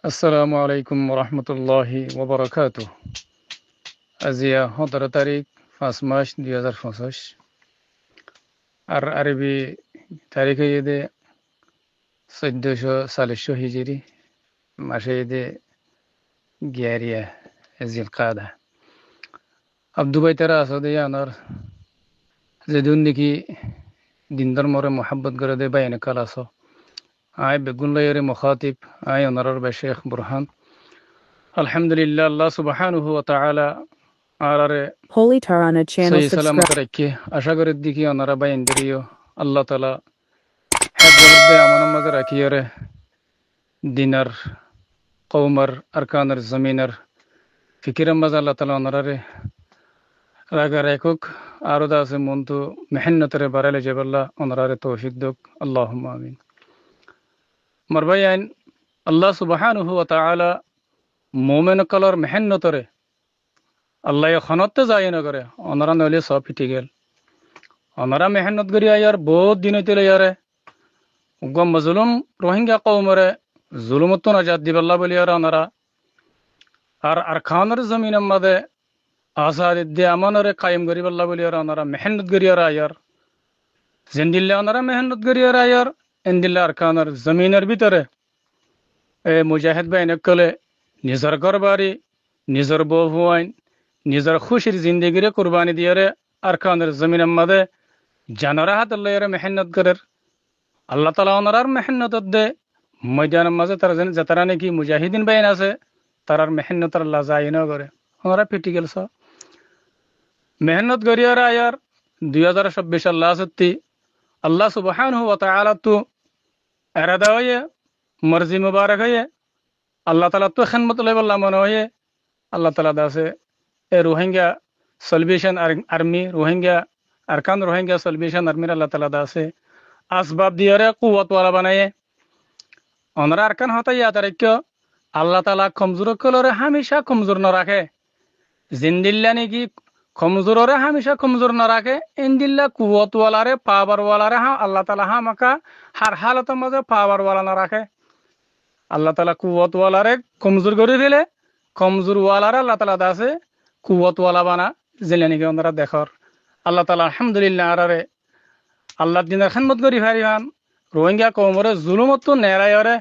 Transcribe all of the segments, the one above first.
আসসালামু আলাইকুম রহমতুল্লাহি ওবরাকাতু। আজিয়া 17 তারিখ 5 মাস 2025 আর আরবি তারিখে ঈদে 1440 হিজরি মাসে ঈদে গিয়ারিয়া জিলকাদা আব্দু বাইতারা আসদে আনার যেদিন নাকি দিনদার মরে মোহাব্বত করে দে বাইনে কালাস আয় বেগুন লাইরে মুখাতিব আয় অনার বে শেখ বুরহান আলহামদুলিল্লাহ আল্লাহ সুবহানাহু ওয়া তাআলা আরারে Holy Tarana channel সহি সালামত subscribe. রেখে আশা করি দিকে ওনারা বা ইন্দ্রিয় আল্লাহ তালা হেফজে আমার মাঝে রাখিয়ারে দিনার কৌমার আরকানের জমিনের ফিকিরের মাঝে আল্লাহ তালা ওনারে রাগা রেখুক আরো দা আছে মন্তু মেহনতরে বাড়ালে যাবাল্লাহ ওনারে তৌফিক দুক আল্লাহুম্মা আমিন। মারবাই আইন আল্লাহ সুবহানাহু ওয়া তাআলা মুমিন কলর মেহনতরে আল্লাহ খনতে যায় না করে ওনারা নইলে সব ফিটি গেল ওনারা মেহনত করি আয়ার বহুত দিন হইতে ইয়ারে গম মজলুম রোহিঙ্গা কওমরে জুলুমত নাজাত দিবাল্লাহ বলি আর ওনারা আর খানের জমিনের মাঝে আজাদ দিয়ে আমানরে কায়েম করিবাল্লাহ বলি আর ওনারা মেহনত করি আর আয়ার জিন্দিল্লা ওনারা মেহনত করি আর আয়ার ইন্দিল্লা আর খানের জমিনের ভিতরে এ মুজাহিদ বাইন কলে নিজের ঘর বাড়ি নিজের বউ হুয়াইন নিজের খুশির জিন্দিগিরে কুরবানি দিয়ে আর খানের জমিনের মাঝে জানরা হাত লইয়ারে মেহনত করের আল্লাহ তালা ওনার মেহনত দে ময়দানের মাঝে তারা যারা নাকি মুজাহিদিন বাইন আছে তারার মেহনত আল্লাহ যায় না করে ওনারা ফিটি গেল সব মেহনত করিয়ার আয়ার 2026 আল্লাহ সত্যি আল্লাহ সুবহানাহু ওয়া তাআলা তো এরাদা হয়ে মর্জি মুবারক হয়ে আল্লাহ তালা তো খেদমত লই বললাম মনে হয়ে আল্লাহ তালা দাসে এ রোহিঙ্গা সলভেশন আর্মি রোহিঙ্গা আরকান রোহিঙ্গা সলভেশন আর্মির আল্লাহ তালা দাসে আসবাব দিয়ে কুয়াত ওয়ালা বানায়ে ওনারা আরকান হতে ইয়াদ রাখো আল্লাহ তালা কমজোর কলরে হামেশা কমজোর ন রাখে জিন্দিল্লা নাকি কমজোরে হামেশা কমজোর ন রাখে ইন্দিল্লা কুয়াত ওয়ালারে পাওয়ার ওয়ালারে আল্লাহ তালা হামাকা হার হালতের মাঝে পাওয়ার ওয়ালা ন রাখে আল্লাহ তালা কুয়াত ওয়ালারে কমজোর করে দিলে কমজোর ওয়ালারে আল্লাহ তালা দাসে কুয়াত ওয়ালা বানা জিল্লা নাকি ওনারা দেখর আল্লাহ তালা আলহামদুলিল্লাহ আরে আল্লাহ দিনের খেদমত করি ফারিবান রোহিঙ্গা কৌমরে জুলুমত নেরায়রে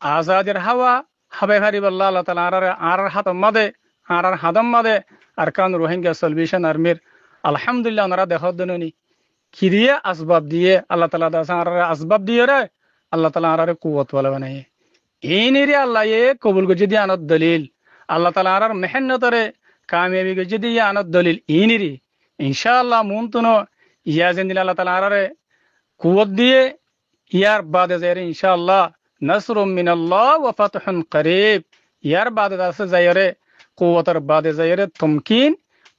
আজাদের হাওয়া হাবে ফারিব আল্লাহ তালা আর হাতম মাদে আর হাদম মাদে আর কান রোহিঙ্গা সলভেশন আর্মির আলহামদুলিল্লাহ ওনারা দেখর দনি কি দিয়ে আসবাব দিয়ে আল্লাহ তালা দাস আর আসবাব দিয়ে রে আল্লাহ তালা আর কুয়াত ওয়ালা বানাই এই নিরে আল্লাহ এ কবুল গজি দিয়ে আনত দলিল আল্লাহ তালা আর মেহনতরে কামিয়াবি গজি দিয়ে আনত দলিল এই নিরি ইনশাআল্লাহ মুনতুনো ইয়া জিন্দিল আল্লাহ তালা আরে কুয়াত দিয়ে ইয়ার বাদে যাই ইনশাআল্লাহ নাসরুম মিনাল্লাহ ওয়া ফাতহুন করিব ইয়ার বাদে আছে যাইরে কুওয়াতের বাদে যাইরে তুমকিন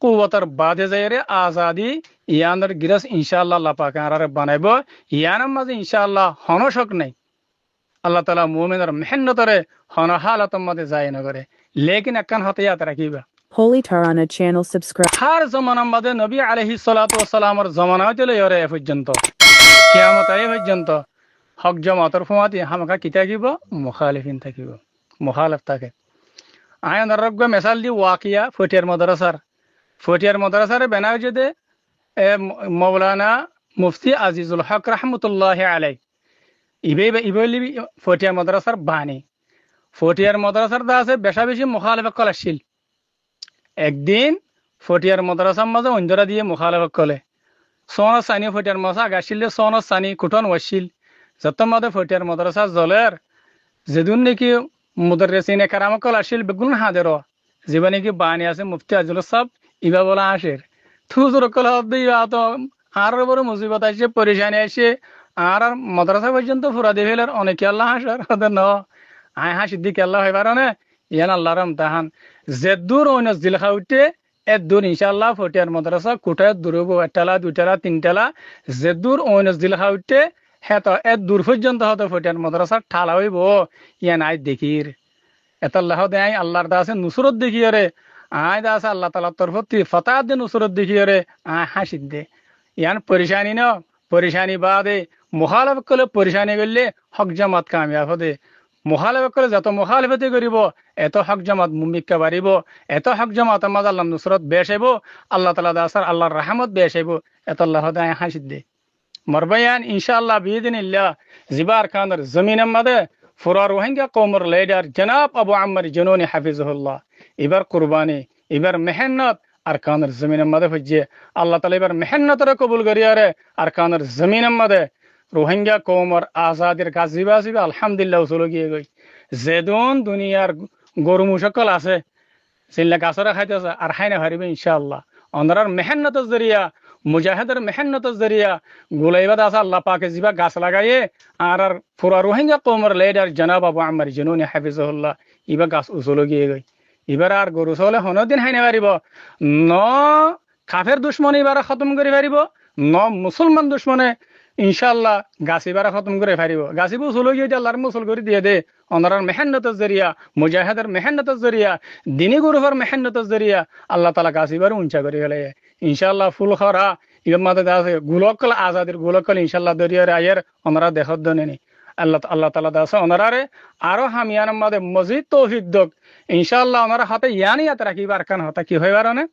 কুওয়াতের বাদে যাইরে আজাদি ইয়ানের গিরাস ইনশাআল্লাহ আল্লাহ পাক আরে বানাইব ইয়ানের মাঝে ইনশাআল্লাহ হনশক নাই আল্লাহ তাআলা মুমিনের মেহনতরে হন হালাতের মাঝে যায় না করে লেকিন একখান হতে ইয়াদ রাখিবা Holy Tarana channel subscribe. হার জমানার মাঝে নবী আলাইহিস সালাতু ওয়াস সালামের জমানা হইতে লইরে এ পর্যন্ত কিয়ামত আই পর্যন্ত হক জমাতর ফুমাতি হামাকা কি থাকিব মুখালিফিন থাকিব মুখালিফ থাকে আয়ন রগ্গ মেসাল দি ওয়াকিয়া ফটিয়ার মাদ্রাসার বেনা যদি মৌলানা মুফতি আজিজুল হক রহমতুল্লাহ আলাই ইবলি ফটিয়ার মাদ্রাসার বাণী ফটিয়ার মাদ্রাসার দা আছে বেশা বেশি মুখালিফ কলাশীল একদিন ফটিয়ার মাদ্রাসার মাঝে অঞ্জরা দিয়ে মুখালিফ কলে সোনা সানি ফটিয়ার মাসা গাছিল সোনা সানি কুটন ওয়াশিল যত মাদে ফটিয়ার মাদ্রাসা জলের যেদিন নাকি মুদাররিসিন কারামকল আসিল বেগুন হাদের যেবা নাকি বানি আছে মুফতি আজুল সাহেব ইবা বলা আসের থুজুর কল ইবা তো আর বড় মুসিবত আসে পরেশানি আসে আর মাদ্রাসা পর্যন্ত ফুরা দিয়ে ফেলার অনেকে আল্লাহ হাসার ওদের ন আয় হাসির দিকে আল্লাহ হয় পারে ইয়ান আল্লাহর আমতাহান যে দূর অন্য জিলখা উঠে এর দূর ইনশাআল্লাহ ফটিয়ার মাদ্রাসা কোটায় দূর হবো একটালা দুইটালা তিনটালা যে দূর অন্য জিলখা উঠে হ্যাঁ তো এর দূর পর্যন্ত হয়তো ফটিয়ার মাদ্রাসা ঠালা হইব ইয়ান আয় দেখির এত আল্লাহ দে আই আল্লাহর দা আছে নুসরত দেখিয়ে রে আয় দা আছে আল্লাহ তালার তরফ ফতাহ দে নুসরত দেখিয়ে রে আয় হাসিদ দে ইয়ান পরেশানি ন পরেশানি বাদে মুখালফ করলে পরেশানি করলে হক জামাত কামিয়াব হদে মুখালেফত করে যত মুখালেফতি করিব এত হক জামাত মুমিক্কা বাড়িব, এত হক জামাত মাঝ আল্লাহ নুসরত বেশ আইব, আল্লাহ তালা দাসার আল্লাহর রাহমত বেশ আইব, এত আল্লাহ দায় হাসিদ দে মরবায়ান ইনশাআল্লাহ বিইذنিল্লাহ জিবার খানের জমিনের মধ্যে ফুরা রোহিঙ্গা কওমের লিডার জনাব আবু আম্মার জুনুনি হাফিজুল্লাহ এবার কুরবানি এবার মেহনত আর কানের জমিনের মধ্যে হচ্ছে আল্লাহ তালা এবার মেহনতরে কবুল করিয়ারে আর কানের জমিনের মধ্যে রোহিঙ্গা কওমের আজাদের কাজ জিবা আলহামদুলিল্লাহ উসুল গিয়ে গই যেদুন দুনিয়ার গরু মুশকল আছে সিল্লা গাছরা খাইতেছে আর হাইনা হারিবে ইনশাআল্লাহ অনরার মেহনতের জরিয়া মুজাহিদের মেহনতের জরিয়া গুলাইবাদ আছে আল্লাহ পাকে জিবা গাছ লাগাইয়ে আর পুরা রোহিঙ্গা কওমের লিডার জনাব আবু আম্মার জুনুনি হাফিজুল্লাহ ইবা গাছ উসুল গিয়ে গই এবার আর গরু চলে হনদিন হাইনে পারিব ন কাফের দুশ্মনী এবার খতম করে পারিব ন মুসলমান দুশ্মনে ইনশাআল্লাহ গাছ এবার খতম করে পারিব গাছিব উসুল গিয়ে আল্লাহর মুসল করে দিয়ে দে অনরার মেহনতের জরিয়া মুজাহিদের মেহনতের জরিয়া দিনী গুরুফের মেহনতের জরিয়া আল্লাহ তালা গাছ এবার উঞ্চা করে ফেলে ইনশাআল্লাহ ফুল খরা ইবার মাঝে আছে গুলকল আজাদের গুলকল ইনশাআল্লাহ দরিয়ার আয়ের ওনারা দেখত দনেনি আল্লাহ তালা দাসে ওনারারে আরো হামিয়ান মাঝে মজিদ তৌফিক দক ইনশাআল্লাহ ওনারা হাতে ইয়ানি হাতে রাখিবার কান হতা কি হয় বারণে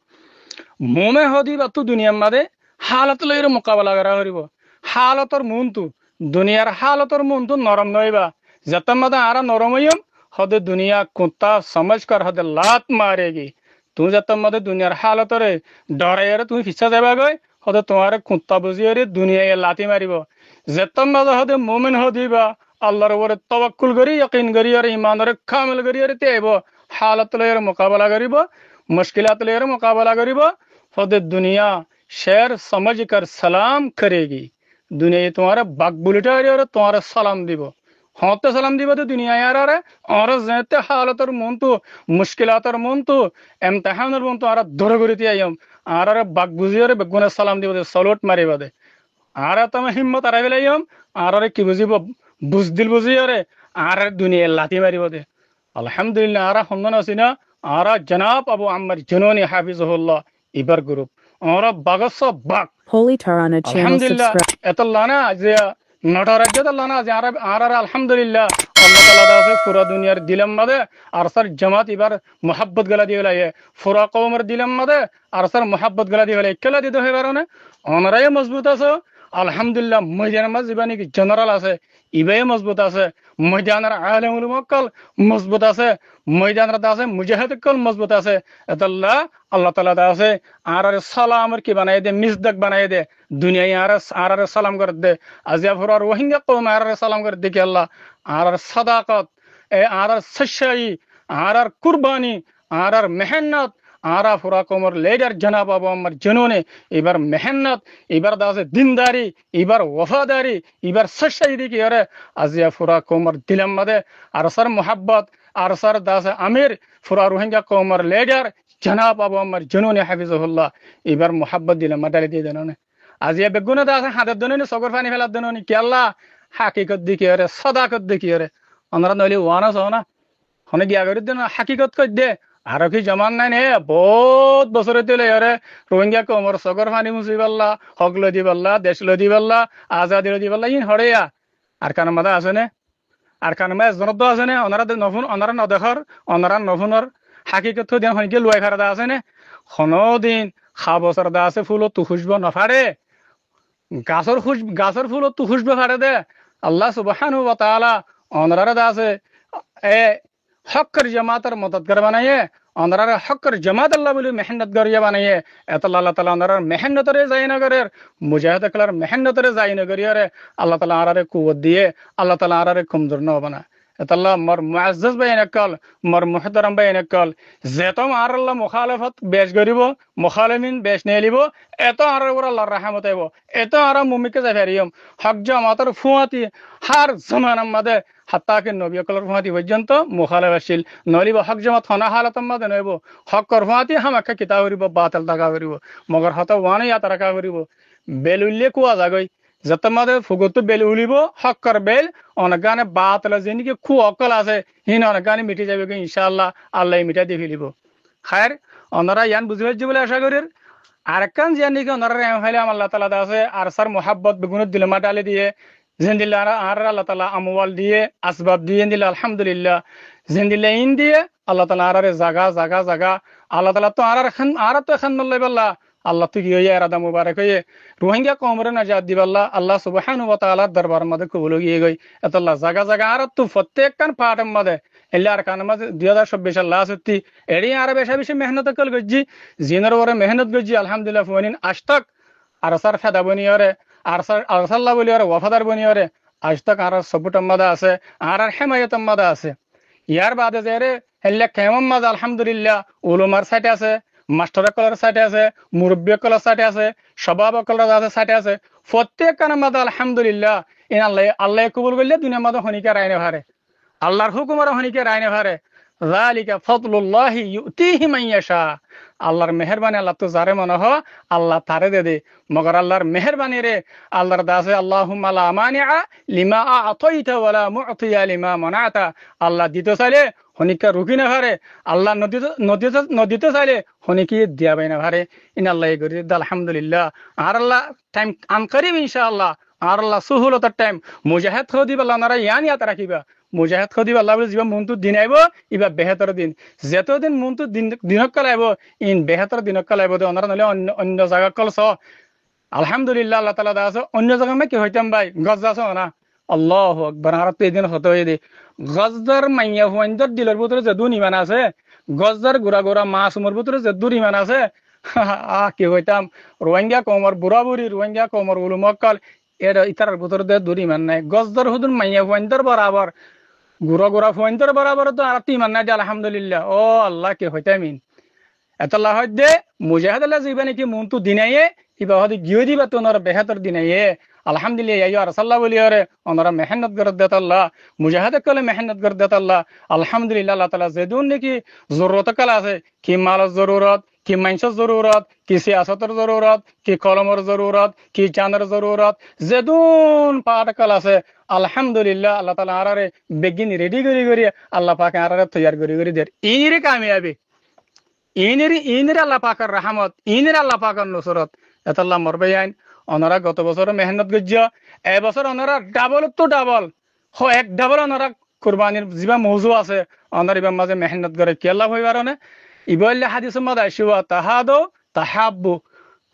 মোমে হদি বা তু দুনিয়ার মাঝে হালত লইর মোকাবেলা করা করিব হালতর মনতু দুনিয়ার হালতর মনতু নরম নইবা যতন মাঝে আরা নরম হইম হদে দুনিয়া কুত্তা সমঝ কর হদে লাত মারেগি তুই যতন মাঝে দুনিয়ার হালতরে ডরাইয়ারে তুমি ফিসা যাবা গই হদে তোমার কুত্তা বুঝিয়ে দুনিয়ায় লাতি মারিব যেতন মাঝে হদে মোমেন হদিবা আল্লাহর উপরে তওয়াক্কুল করি ইয়াকিন করি আর ঈমানের কামিল করি আর তেইব হালত লইর মোকাবেলা করিব মুশকিলাত লইর মোকাবেলা করিব হদে দুনিয়া शेर समझ कर सलाम करेगी दुनिया तुम्हारा बाग बुलेटा और तुम्हारा सलाम দিব হতে সালাম দিব তো দুনিয়া আর আর যেতে হালতর মন তো মুশকিলাতর মন তো ইমতিহানের মন তো আর ধরে করিতে আইম আর বাগ বুঝিয়ে বেগুনে সালাম দিব সলট মারিব দে আর তুমি হিম্মত আর বেলাইম আর কি বুঝিব বুঝদিল বুঝিয়ে আর দুনিয়া লাতি মারিব দে আলহামদুলিল্লাহ আর হন্দন আছিনা আর জনাব আবু আম্মার জুনুনি হাফিজুল্লাহ ইবার গ্রুপ আর বাগস বাগ Holy Tarana channel আলহামদুলিল্লাহ subscribe. এতল্লানা যে নটরাজ্য আল্লাহনা যে আর আলহামদুলিল্লাহ আল্লাহ তাআলা দাসে পুরা দুনিয়ার দিলাম মাদে আর স্যার জামাত এবার মোহাব্বত গলা দিয়ে লাগে পুরা কওমের দিলাম মাদে আর স্যার মোহাব্বত গলা দিয়ে লাগে কেলা দিতে হয় বারনে অনরাই মজবুত আছে আলহামদুলিল্লাহ ময়দানের মাঝ জীবানি জেনারেল আছে ইবাই মজবুত আছে ময়দানের আলেমুল মক্কল মজবুত আছে ময়দানের দাসে মুজাহিদ কল মজবুত আছে এতল্লাহ আল্লাহ তাআলা দাসে আর সালামের কি বানাই দে মিজদাক বানাই দে দুনিয়ায় আর সালাম করে দে আজিয়া ফুরা রোহিঙ্গা কওম আর সালাম করে দে কি আল্লাহ আর সাদাকত এ আর সচ্চাই আর কুরবানি আর মেহনত आरा फुरा कोमर लेडर जनाब आबू अम्मर जुनूने इबर मेहनत इबर दासे दीनदारी इबर वफादारी इबर सच्चाई की अरे अजिया फुरा कोमर दिलम मदे अरसर मोहब्बत अरसर दासे अमीर फुरा रोहिंग्या कोमर लेडर जनाब आबू अम्मर जुनूने हाफिजुल्लाह इबर मोहब्बत दिलम मदाली दे देनोने अजिया बेगुना दासे हादत दोनोने सगर फानी फेला दोनोने कि अल्लाह हकीकत दिखी अरे सदाकत दिखी अरे अनरा नली वाना सोना हने गया कर देना हकीकत को दे আর কি জমান নাই নে বহুত বছরে দিলে আরে রোহিঙ্গা কোমর সগর ফানি মুসিবাল্লাহ হক লদি বাল্লাহ দেশ লদি বাল্লাহ আজাদি লদি বাল্লাহ ইন হড়েয়া আর কান মাদা আছে নে আর কান মা জনদ আছে নে অনারা নফুন অনারা নদেখর অনারা নফুনর হাকিকত দিন হইকে লুয়াই ফারাদা আছে নে খনদিন খা বছর দা আছে ফুল তু খুশব নফারে গাছর ফুল তু খুশব ফারে দে আল্লাহ সুবহানাহু ওয়া তাআলা অনারা দা আছে এ हक्कर जमातर मददगार बनाइए अंदर हक्कर जमात अल्लाह बोले मेहनत गरिया बनाइए अल्लाह ताला अंदर मेहनत रे जाई ना करे मुजाहिद कलर मेहनत रे जाई ना करिए रे अल्लाह ताला आरारे कुव्वत दिए अल्लाह ताला आरारे कमजोर न बना अल्लाह मर मुअज्जज बयान कल मर मुहतरम बयान कल जेतम आर अल्लाह मुखालफत बेश गरिब मुखालिमिन बेश नेलिब एतो आर वर अल्लाह रहमत आइबो एतो आर मुमिके जाफारियम हक जमातर फुआती हर जमाना मदे হাত্তা কে নবী কলর ফাতি পর্যন্ত মুখালেফাশীল নলিব হক জমাত হনা হালাত মাদে নইব হক কর ফাতি হামাকে কিতা করিব বাতিল দাগা করিব মগর হতা ওয়ানে ইয়াত রাখা করিব বেল উল্লে কুয়া জাগই যত মাদে ফুগত বেল উলিব হক কর বেল অনগানে বাতিল জেনিকে খু অকল আছে হিন অনগানে মিটি যাবে কি ইনশাআল্লাহ আল্লাহ মিটা দি ফেলিব খায়ের অনরা ইয়ান বুঝিবাজ বলে আশা করির আরেকান জানি কি অনরা এম ফাইলে আল্লাহ তাআলা দাসে আর সার মোহাব্বত বেগুনত দিলমা ডালে দিয়ে জিন্দিল্লা আর আল্লাহ তালা আমওয়াল দিয়ে আসবাব দিয়ে দিল্লা আলহামদুলিল্লাহ জিন্দিল্লা ইন দিয়ে আল্লাহ তালা আরে জাগা জাগা জাগা আল্লাহ তালা তো আর তো এখন নল্লাই বললা আল্লাহ তো কি হইয়া এরাদা মুবারক হইয়ে রোহিঙ্গা কমরে নাজাত দিবাল্লাহ আল্লাহ সুবহানাহু ওয়া তাআলার দরবার মধ্যে কবুল গিয়ে গই এতল্লাহ জাগা জাগা আর তো প্রত্যেকখান পাটের মধ্যে এল্লার কান মাঝে 2024 আল্লাহ সত্যি এড়ি আর বেশি মেহনত কল গজ্জি জিনের ওরে মেহনত গজ্জি আলহামদুলিল্লাহ ফোনিন আজতক আর সার ফেদা বনিয়রে আরসাল্লাহ বলিয়রে ওয়াফাদার বনিয়রে আজতক আর সবুট মাদা আছে আর হেমায়ত মাদা আছে ইয়ার বাদে যে রে হেল্লা কেমন মাদা আলহামদুলিল্লাহ উলুমার সাইটে আছে মাস্টার কলার সাইটে আছে মুরব্বী কলার সাইটে আছে স্বভাব কলার আছে সাইটে আছে প্রত্যেক কানের মাদা আলহামদুলিল্লাহ ইন আল্লাহ আল্লাহ কবুল করলে দুনিয়ার মাদা হনিকা রাইনে ভারে আল্লাহর হুকুমের হনিকে রাইনে ভারে যালিকা ফাদলুল্লাহি ইউতিহি মান ইয়াশা আল্লাহর মেহেরবানি আল্লাহ তো যারে মনে হয় আল্লাহ তারে দে মগর আল্লাহর মেহেরবানি রে আল্লাহর দাসে আল্লাহুম্মা লা মানিআ লিমা আ'তাইতা ওয়ালা মু'তিয়া লিমা মানাতা আল্লাহ দিতে চাইলে হনিকা রুকি না ভারে আল্লাহ নদীতে চাইলে হনিকি দিয়া বাই না ভারে ইন আল্লাহ গরি আলহামদুলিল্লাহ আর আল্লাহ টাইম আন করিম ইনশাআল্লাহ আর আল্লাহ সুহুলতার টাইম মুজাহিদ খদি আল্লাহ নারা ইয়াত রাখিবা মুজাহিদ খদি আল্লাহ বলে যা মনটো দিন আইব ইবা বেহেতর দিন যতদিন মনটো দিনক কাল আইব ইন বেহেতর দিনক কাল আইব ওনারা নলে অন্য জায়গা কলছ আলহামদুলিল্লাহ আল্লাহ তাআলা দাস অন্য জায়গা মে কি হইতাম ভাই গজ যাস না আল্লাহু আকবার আর তো এদিন হতে হই দে গজদার মাইয়া হুয়াইন্দর দিলের ভিতরে যে দুন ইমান আছে গজদার গুড়া গুড়া মাসুমের ভিতরে যে দুর ইমান আছে কি হইতাম রোহিঙ্গা কমর বুড়া বুড়ি রোহিঙ্গা কমর উলুমক্কাল এর ইতার ভিতরে দুর ইমান নাই গজদার হুদুন মাইয়া হুয়াইন্দর বরাবর গুড়া গুড়া হুয়াইন্দর বরাবর তো আর ইমান নাই আলহামদুলিল্লাহ ও আল্লাহ কি হইতামিন এতলা হয় দে মুজাহিদ আল্লাহ জিবা নাকি মনটো দিনাইয়ে ইবা হদি গিয়ে দিবা তো ওনারা বেহাতর দিনাইয়ে আলহামদুলিল্লাহ ইয়া রাসূলুল্লাহ বলিয়ারে ওনারা মেহনত করে দেত আল্লাহ মুজাহিদ কলে মেহনত করে দেত আল্লাহ আলহামদুলিল্লাহ আল্লাহ তাআলা যেদুন নাকি জরুরত কাল আছে কি মালের জরুরত কি মাইনসের জরুরত কি সিয়াসতের জরুরত কি কলমের জরুরত কি জানের জরুরত যেদুন পাট কাল আছে আলহামদুলিল্লাহ আল্লাহ তাআলা আরারে বেগিন রেডি করি আল্লাহ পাক আরারে তৈয়ার করি দের ইনিরে কামিয়াবি ইনের আল্লাহ পাকের রাহমত ইনের আল্লাহ পাকের নুসরত এতাল্লাহ মরবে আইন ওনারা গত বছর মেহনত গজ্য এবছর ওনারা ডাবল তো ডাবল এক ডাবল ওনারা কুরবানির যিবা মৌজু আছে ওনার ইবার মাঝে মেহনত করে কি আল্লাহ হইবার না ইবল্লা হাদিসের মাঝে আইসিবা তাহাদো তাহাব্বু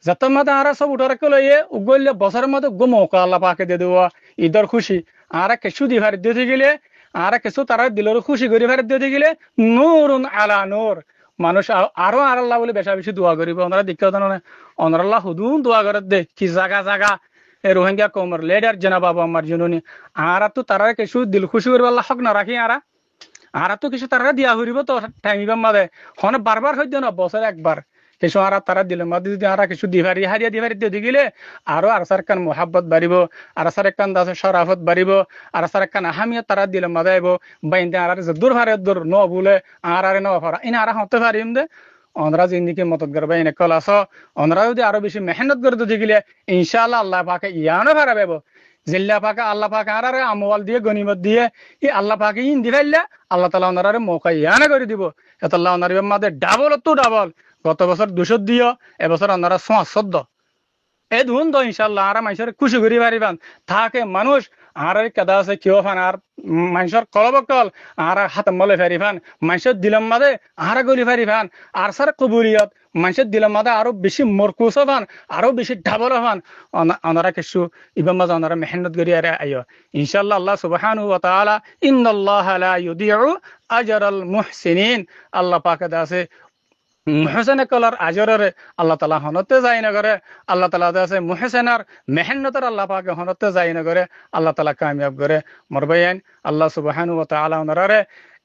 যত মাঝে আরা সব উঠার লইয়ে উগল্লে বছরের মধ্যে মৌকা আল্লাহ পাকে দিয়ে দেওয়া ঈদর খুশি আরা কিছু দিভার দিয়ে গেলে আরা কিছু তারা দিলের খুশি করে ভার দিয়ে গেলে নূরুন আলা নূর মানুষ আরো আর আল্লাহ বলে বেশি দোয়া করিব ওনারা দীক্ষা না ওনার আল্লাহ হুদুন দোয়া করে দে কি জাগা জাগা এ রোহিঙ্গা কমর লেডার জনা বাবু আমার জননী আর তো তারা কিছু দিল খুশি করবে আল্লাহ হক না রাখি আর তো কিছু তারা দিয়া হইব তো টাইমিবার মাঝে হনে বারবার হইতে না বছর একবার কিছু আর তারা দিলে মাঝে যদি আর কিছু দিভারি হারিয়া দিভারি দিয়ে গেলে আরো আর সার কান মোহাব্বত বাড়িব আর সার কান দাসে শরাফত বাড়িব আর সার কান আহামিয়ত তারা দিলে মাঝে আইব বাইন্দে আর দূর ভারে দূর ন বলে আর ন ফারা ইন আর হতে পারিম দে ওনরা জিন্দিকে মদত করবে এনে কল আস ওনরা যদি আরো বেশি মেহনত করে দিয়ে গেলে ইনশাআল্লাহ আল্লাহ পাকে ইয়ানো ভাড়া পাবো জিল্লা পাকে আল্লাহ পাকে আর আমওয়াল দিয়ে গনিমত দিয়ে ই আল্লাহ পাকে ইন দিবাইল্লা আল্লাহ তাআলা ওনারে মৌকা ইয়ানা করে দিব এতাল্লাহ ওনার মাঝে ডাবল তো ডাবল গত বছর 200 দিও এবছর ওনারা 114 এই ধুন তো ইনশাআল্লাহ আর মানুষের খুশি করি পারিবান থাকে মানুষ আর কেদা আছে কেউ ফান আর মানুষের কলবকল আর হাত মলে ফারিফান মানুষের দিলাম মাঝে আর গলি ফারিফান আর সার কবুলিয়ত মানুষের দিলাম মাঝে আরো বেশি মরকুস হন আরো বেশি ঢাবল হন ওনারা কিছু ইবাম মাঝে ওনারা মেহনত করি আর আইও ইনশাআল্লাহ আল্লাহ সুবহানাহু ওয়া তাআলা ইন্নাল্লাহা লা ইউদিউ আজরাল মুহসিনিন আল্লাহ পাক আছে মুহসেনে কলার আজরে আল্লাহ তাআলা হনতে যাই না করে আল্লাহ তাআলা আছে মুহসেনার মেহনতের আল্লাহ পাকে হনতে যাই না করে আল্লাহ তাআলা কামিয়াব করে মরবাইন আল্লাহ সুবহানাহু ওয়া তাআলা ওনারে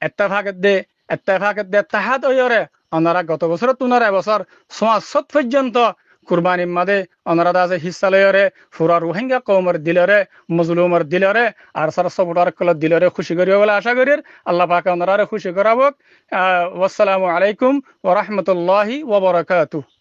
ইত্তেফাক দে তাহাত ওয়রে ওনারা গত বছর তুনার এবছর 66 পর্যন্ত কুরবানির মাঝে ওনারা আছে হিস্সা লয়রে পুরা রোহিঙ্গা কওমের দিলরে মজলুমের দিলরে আর সারা সবুটার কল দিলরে খুশি করিও বলে আশা করি আল্লাহ পাক ওনারা খুশি করাবো। ওয়াসসালামু আলাইকুম ওয়া রাহমাতুল্লাহি ওয়া বারাকাতুহু।